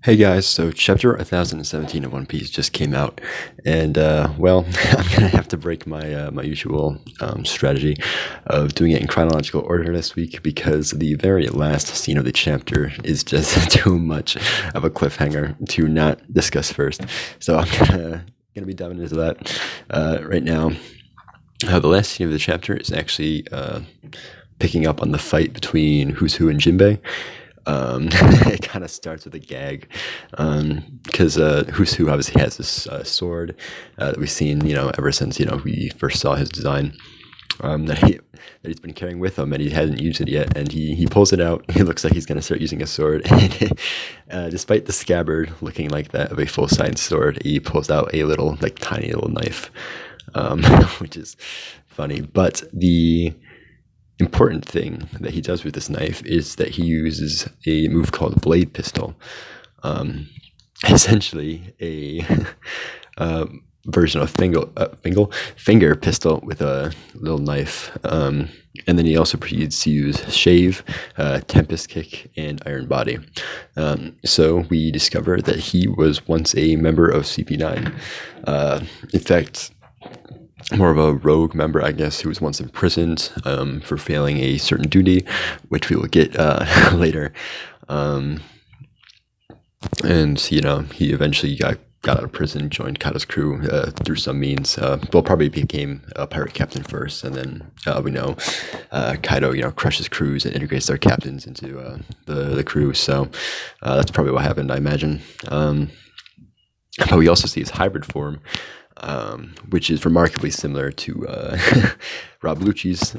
Hey guys, so chapter 1017 of One Piece just came out, and well, I'm gonna have to break my usual strategy of doing it in chronological order this week because the very last scene of the chapter is just too much of a cliffhanger to not discuss first. So I'm gonna be diving into that right now. The last scene of the chapter is actually picking up on the fight between Who's Who and Jinbei. It kind of starts with a gag because Who's Who obviously has this sword that we've seen, ever since we first saw his design. That he's been carrying with him, and he hasn't used it yet. And he pulls it out. He looks like he's going to start using a sword. And despite the scabbard looking like that of a full-size sword, he pulls out a little, tiny little knife, which is funny. But the important thing that he does with this knife is that he uses a move called blade pistol, essentially a version of finger pistol with a little knife, and then he also proceeds to use shave, tempest kick, and iron body. So we discover that he was once a member of CP9. In fact, more of a rogue member, I guess, who was once imprisoned for failing a certain duty, which we will get later. And he eventually got out of prison, joined Kaido's crew through some means. Well, probably became a pirate captain first, and then we know Kaido, crushes crews and integrates their captains into the crew. So that's probably what happened, I imagine. But we also see his hybrid form, which is remarkably similar to Rob Lucci's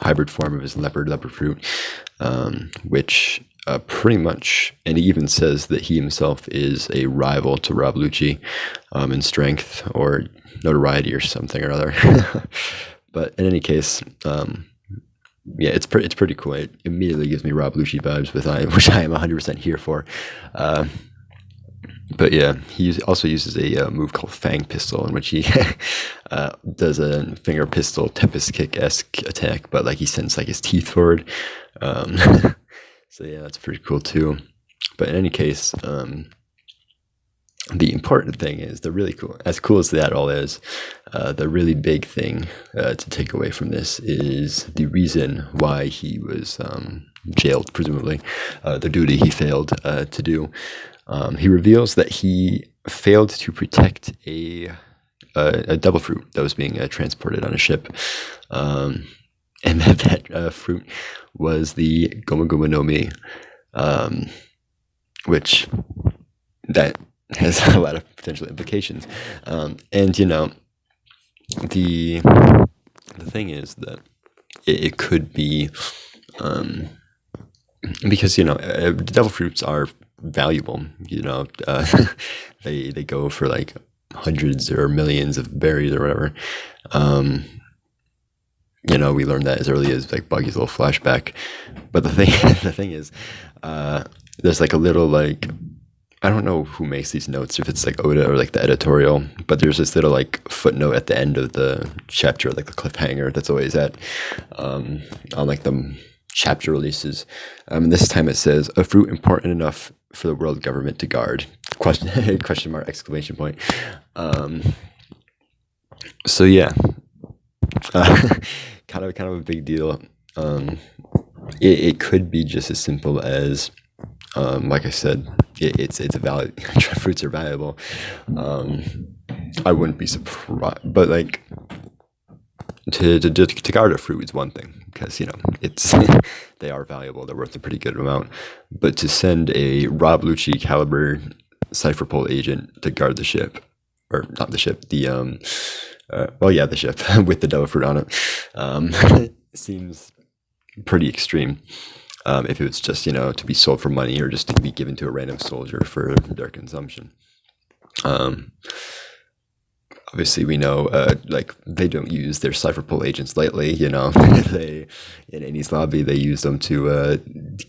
hybrid form of his leopard fruit, which pretty much, and he even says that he himself is a rival to Rob Lucci in strength or notoriety or something or other. But in any case, yeah, it's pretty cool. It immediately gives me Rob Lucci vibes, which I am 100% here for. But yeah, he also uses a move called Fang Pistol, in which he does a finger pistol Tempest Kick-esque attack, but he sends his teeth forward. So yeah, that's pretty cool too. But in any case, the important thing is as cool as that all is, the really big thing to take away from this is the reason why he was jailed, presumably, the duty he failed to do. He reveals that he failed to protect a devil fruit that was being transported on a ship, and that fruit was the Gomu Gomu no Mi, which that has a lot of potential implications. And the thing is that it could be because devil fruits are valuable. They go for hundreds or millions of berries or whatever. We learned that as early as Buggy's little flashback. But the thing is, there's a little I don't know who makes these notes, if it's Oda or the editorial, but there's this little footnote at the end of the chapter, the cliffhanger that's always on the chapter releases. This time it says, a fruit important enough for the world government to guard, question mark, exclamation point. So yeah, kind of a big deal. It could be just as simple as, like I said, it's a value. Fruits are valuable. I wouldn't be surprised, but to guard a fruit is one thing, because it's they are valuable. They're worth a pretty good amount. But to send a Rob Lucci caliber cipher pole agent to guard the ship, or not the ship, the the ship with the devil fruit on it, seems pretty extreme. If it was just to be sold for money, or just to be given to a random soldier for their consumption. Obviously, we know, they don't use their cipher pole agents lightly. They in Enies Lobby, they use them to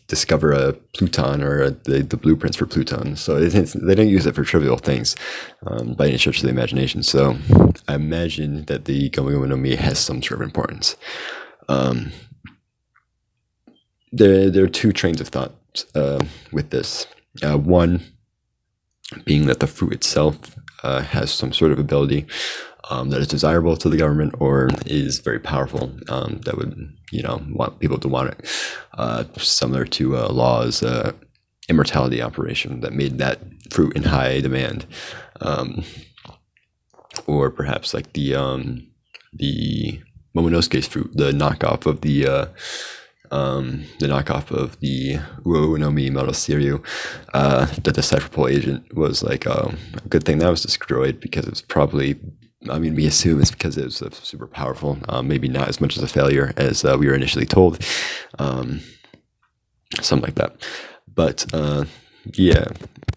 discover a Pluton or the blueprints for Pluton. So they don't use it for trivial things by any stretch of the imagination. So I imagine that the Gomu Gomu no Mi has some sort of importance. There are two trains of thought with this. One being that the fruit itself has some sort of ability that is desirable to the government or is very powerful, that would, want people to want it, similar to Law's immortality operation that made that fruit in high demand, or perhaps like the Momonosuke's fruit, the knockoff of the Uo no Mi Metal Seiryu, that the Cypherpole agent was like a good thing that was destroyed because it was probably, we assume it's because it was super powerful, maybe not as much as a failure as we were initially told, something like that. But yeah,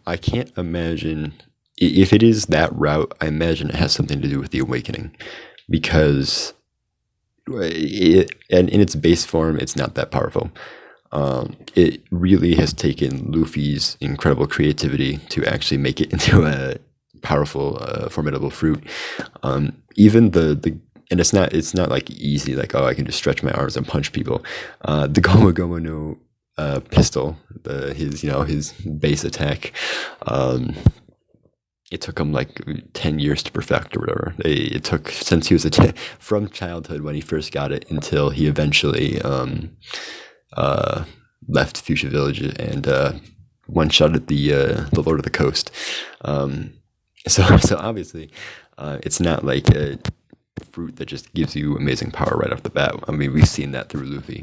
I can't imagine, if it is that route, I imagine it has something to do with the awakening, because and in its base form, it's not that powerful. It really has taken Luffy's incredible creativity to actually make it into a powerful, formidable fruit. Even and it's not like easy, like, oh, I can just stretch my arms and punch people. The Gomu Gomu no pistol, his base attack. It took him like 10 years to perfect or whatever. It took, since he was from childhood when he first got it until he eventually left Fuchsia Village and one shot at the Lord of the Coast. So obviously, it's not like a fruit that just gives you amazing power right off the bat. We've seen that through Luffy.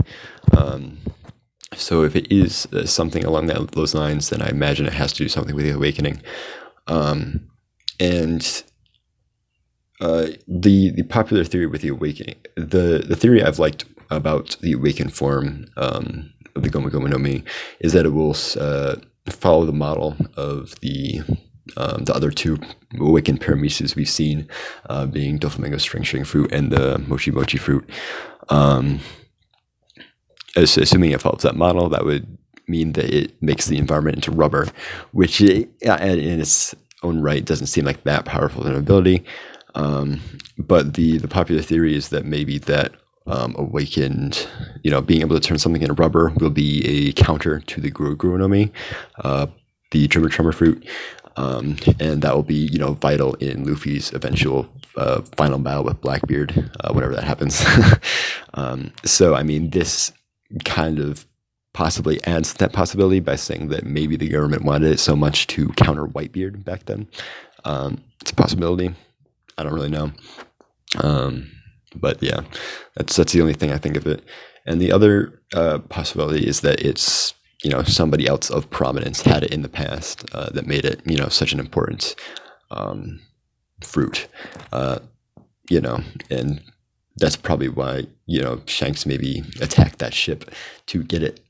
So if it is something along those lines, then I imagine it has to do something with the awakening. And the popular theory with the awakening, the theory I've liked about the awakened form of the Gomu Gomu no Mi is that it will follow the model of the other two awakened parameces we've seen, being Doflamingo string fruit and the Mochi Mochi fruit. Assuming it follows that model, that would mean that it makes the environment into rubber, which in its own right doesn't seem like that powerful an ability. But the popular theory is that maybe that awakened, being able to turn something into rubber will be a counter to the Guru Guru no Mi, the Tremor Tremor fruit. And that will be, vital in Luffy's eventual final battle with Blackbeard, whenever that happens. So, this kind of possibly adds to that possibility by saying that maybe the government wanted it so much to counter Whitebeard back then. It's a possibility. I don't really know. But yeah, that's the only thing I think of it. And the other possibility is that it's, somebody else of prominence had it in the past, that made it, such an important fruit, and that's probably why, Shanks maybe attacked that ship to get it,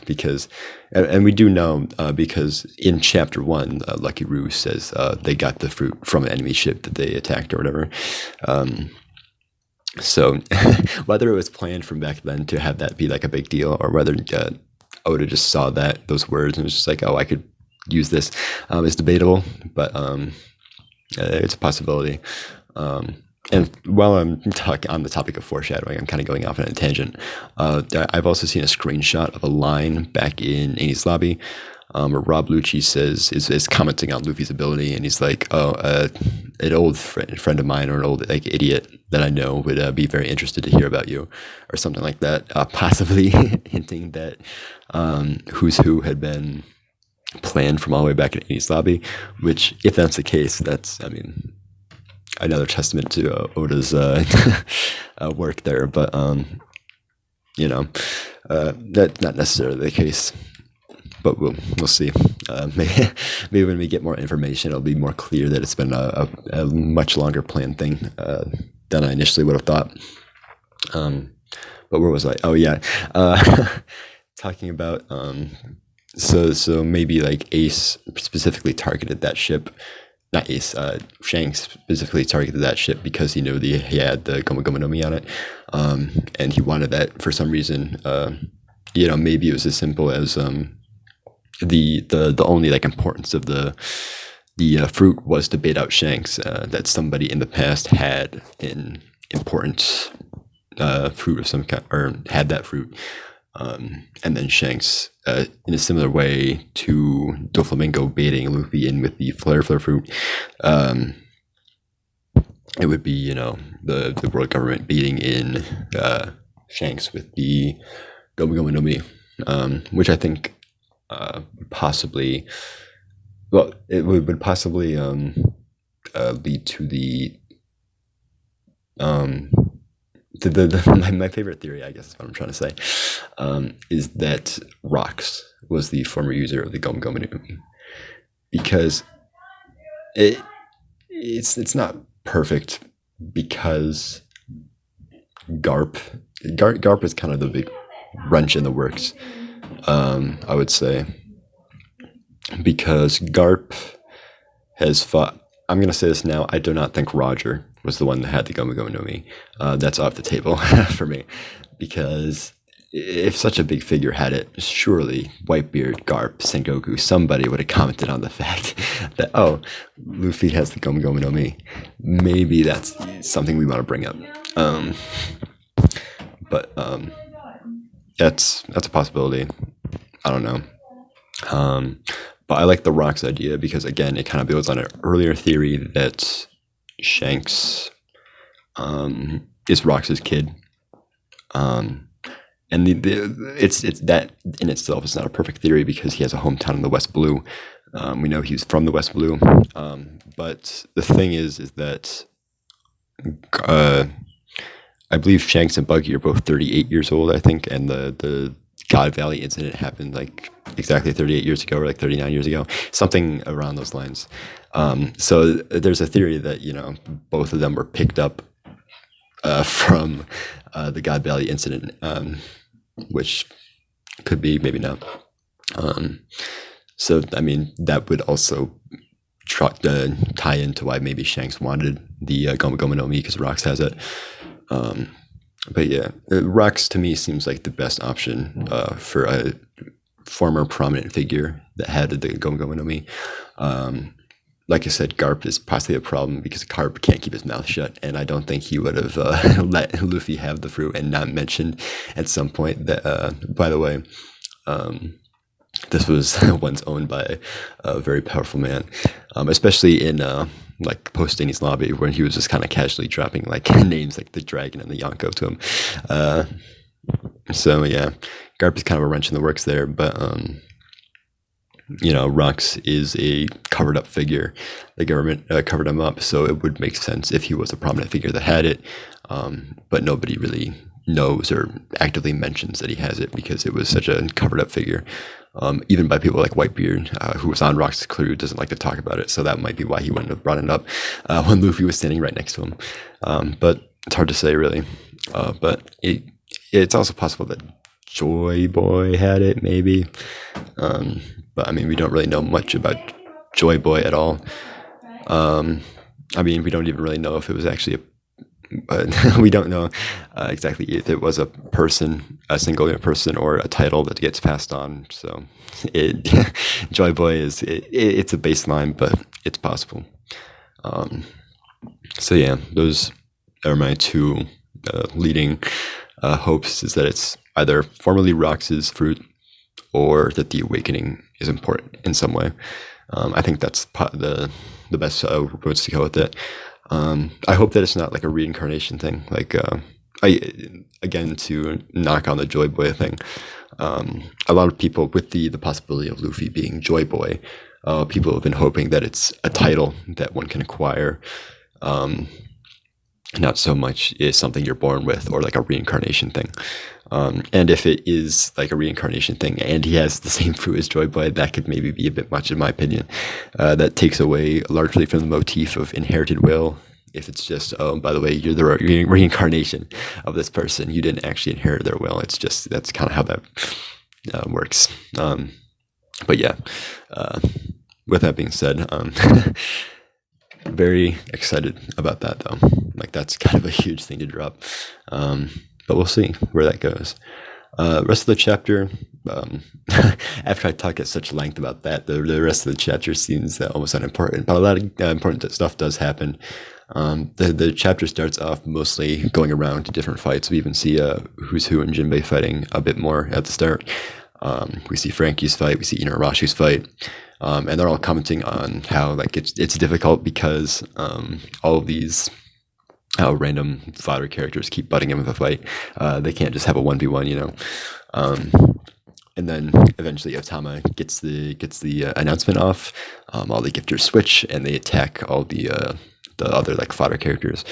because, and we do know, because in chapter 1, Lucky Roo says they got the fruit from an enemy ship that they attacked or whatever. So whether it was planned from back then to have that be like a big deal, or whether Oda just saw those words and was just like, oh, I could use this, is debatable, but it's a possibility. And while I'm talking on the topic of foreshadowing, I'm kind of going off on a tangent. I've also seen a screenshot of a line back in Enies Lobby, where Rob Lucci is commenting on Luffy's ability, and he's like, "Oh, an old friend of mine, or an old idiot that I know would be very interested to hear about you," or something like that, possibly hinting that Who's Who had been planned from all the way back in Enies Lobby. Which, if that's the case, that's another testament to Oda's work there, but that's not necessarily the case. But we'll see. Maybe when we get more information, it'll be more clear that it's been a much longer planned thing than I initially would have thought. But where was I? Oh yeah, talking about so maybe like Ace specifically targeted that ship. Not Ace, Shanks specifically targeted that ship because he knew he had the Gomu Gomu no Mi on it, and he wanted that for some reason. Maybe it was as simple as the only importance of the fruit was to bait out Shanks, that somebody in the past had an important fruit of some kind, or had that fruit, And then Shanks, in a similar way to Doflamingo baiting Luffy in with the flare fruit, it would be, the world government beating in Shanks with the Gomu Gomu no Mi, which I think possibly, well, it would possibly lead to my favorite theory, I guess is what I'm trying to say, is that Rocks was the former user of the Gomu Gomu no Mi, because it's not perfect, because Garp is kind of the big wrench in the works, I would say, because Garp has fought. I'm gonna say this now. I do not think Roger was the one that had the Gomu Gomu no Mi. That's off the table for me, because if such a big figure had it, surely Whitebeard, Garp, Sengoku, somebody would have commented on the fact that, oh, Luffy has the Gomu Gomu no Mi. Maybe that's something we want to bring up. But that's a possibility. I don't know. But I like the Rocks idea because, again, it kind of builds on an earlier theory that Shanks is Rocks' kid. And it's that in itself is not a perfect theory because he has a hometown in the West Blue. We know he's from the West Blue. But the thing is that I believe Shanks and Buggy are both 38 years old, I think, and the God Valley incident happened like exactly 38 years ago, or like 39 years ago, something around those lines. So there's a theory that, both of them were picked up from the God Valley incident, which could be, maybe not. So, I mean, that would also tie into why maybe Shanks wanted the Gomu Gomu no Mi, because Rocks has it. But yeah, Rocks to me seems like the best option for a former prominent figure that had the Gomu Gomu no Mi. Like I said, Garp is possibly a problem because Garp can't keep his mouth shut, and I don't think he would have let Luffy have the fruit and not mentioned at some point that, by the way, this was once owned by a very powerful man, especially in like post-Danny's lobby, where he was just kind of casually dropping like names like the Dragon and the Yonko to him. So yeah, Garp is kind of a wrench in the works there, but Rocks is a covered up figure. The government covered him up, so it would make sense if he was a prominent figure that had it, but nobody really knows or actively mentions that he has it because it was such a covered up figure. Even by people like Whitebeard, who was on Rock's crew, doesn't like to talk about it, so that might be why he wouldn't have brought it up when Luffy was standing right next to him. But it's hard to say, really. But it's also possible that Joy Boy had it, maybe. But I mean, we don't really know much about Joy Boy at all. I mean, we don't even really know if it was actually we don't know exactly if it was a person, a singular person, or a title that gets passed on. So, Joy Boy it's a baseline, but it's possible. So yeah, those are my two leading hopes: is that it's either formerly Rox's fruit, or that the awakening is important in some way. I think that's the best roads to go with it. I hope that it's not like a reincarnation thing. Like, again, to knock on the Joy Boy thing, a lot of people, with the possibility of Luffy being Joy Boy, people have been hoping that it's a title that one can acquire, not so much is something you're born with or like a reincarnation thing. And if it is like a reincarnation thing and he has the same fruit as Joy Boy, that could maybe be a bit much, in my opinion. That takes away largely from the motif of inherited will. If it's just, oh, by the way, you're the reincarnation of this person, you didn't actually inherit their will. It's just, that's kind of how that works. But yeah, with that being said, very excited about that, though. Like, that's kind of a huge thing to drop. But we'll see where that goes. Rest of the chapter, after I talk at such length about that, the rest of the chapter seems almost unimportant. But a lot of important stuff does happen. The chapter starts off mostly going around to different fights. We even see Who's Who and Jinbei fighting a bit more at the start. We see Frankie's fight. We see Inarashi's fight. And they're all commenting on how like it's difficult because all of these random fodder characters keep butting in with a fight. They can't just have a 1v1, you know. And then eventually Otama gets the announcement off. All the gifters switch and they attack all the other like fodder characters,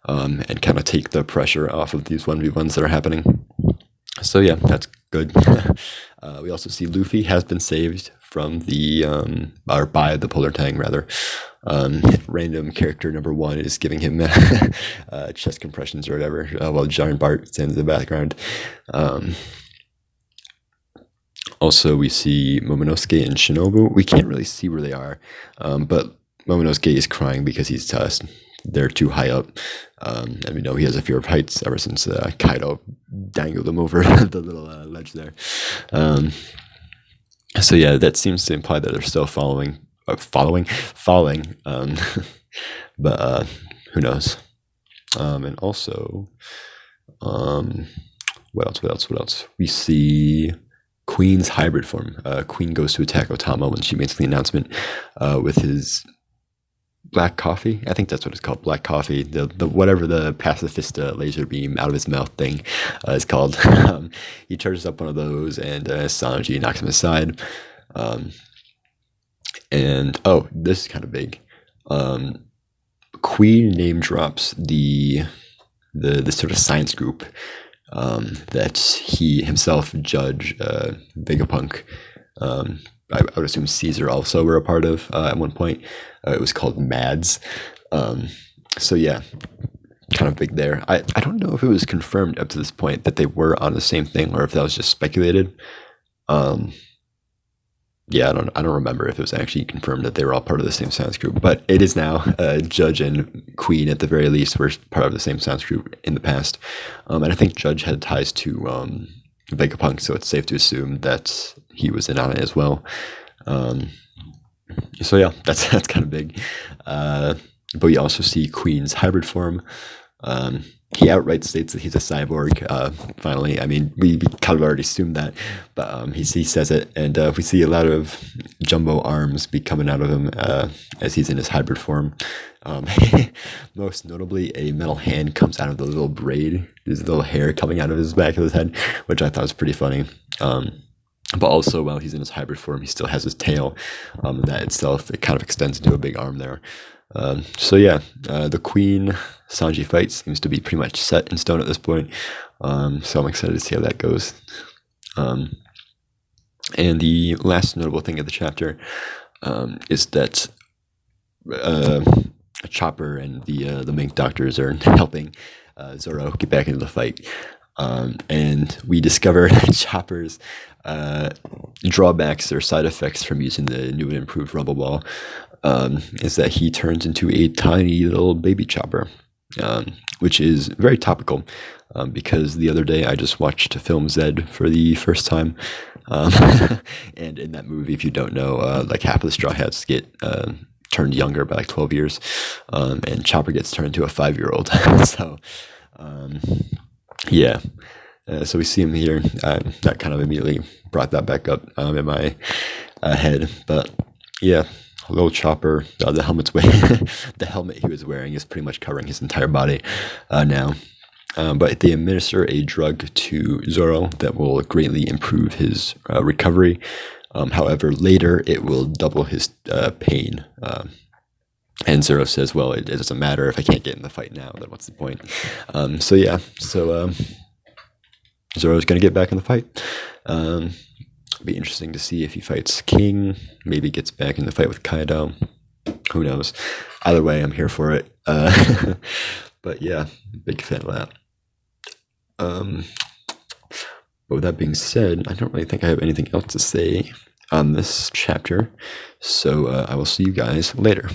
and kind of take the pressure off of these 1v1s that are happening. So yeah, that's good. We also see Luffy has been saved from the or by the polar tang rather. Random character number 1 is giving him chest compressions or whatever, while John Bart stands in the background. Also, we see Momonosuke and Shinobu. We can't really see where they are, but Momonosuke is crying because he's they're too high up, and we know he has a fear of heights ever since Kaido dangled him over the little ledge there. So yeah, that seems to imply that they're still falling. But who knows? And also, what else? We see Queen's hybrid form. Queen goes to attack Otama when she makes the announcement with his black coffee. I think that's what it's called, black coffee. The whatever the pacifist laser beam out of his mouth thing is called. He charges up one of those, and Sanji knocks him aside. And oh, this is kind of big. Queen name drops the sort of science group that he himself, Judge, Vegapunk, I would assume Caesar also were a part of at one point. It was called MADS. So yeah, kind of big there. I don't know if it was confirmed up to this point that they were on the same thing or if that was just speculated. Yeah, I don't remember if it was actually confirmed that they were all part of the same science group, but it is now. Judge and Queen, at the very least, were part of the same science group in the past. And I think Judge had ties to Vegapunk, so it's safe to assume that he was in on it as well. So yeah, that's kind of big. But we also see Queen's hybrid form. He outright states that he's a cyborg. Finally, I mean, we kind of already assumed that, but he says it, and we see a lot of jumbo arms be coming out of him as he's in his hybrid form. Most notably, a metal hand comes out of the little braid. There's a little hair coming out of his back of his head, which I thought was pretty funny. But also, while he's in his hybrid form, he still has his tail. And that itself, it kind of extends into a big arm there. So yeah, the Queen Sanji fight seems to be pretty much set in stone at this point. So I'm excited to see how that goes. And the last notable thing of the chapter is that Chopper and the Mink doctors are helping Zoro get back into the fight. And we discover Chopper's drawbacks or side effects from using the new and improved Rumble Ball. Is that he turns into a tiny little baby Chopper, which is very topical, because the other day I just watched Film Zed for the first time, and in that movie, if you don't know, like half of the Straw Hats get turned younger by like 12 years, and Chopper gets turned into a 5-year-old. So, yeah. So we see him here. That kind of immediately brought that back up in my head, but yeah. Little Chopper, the helmet's the helmet he was wearing is pretty much covering his entire body now. But they administer a drug to Zoro that will greatly improve his recovery. However, later it will double his pain. And Zoro says, well, it doesn't matter if I can't get in the fight now, then what's the point? So yeah, Zoro's going to get back in the fight. Be interesting to see if he fights King, maybe gets back in the fight with Kaido. Who knows? Either way, I'm here for it. But yeah, big fan of that. But with that being said, I don't really think I have anything else to say on this chapter. So I will see you guys later.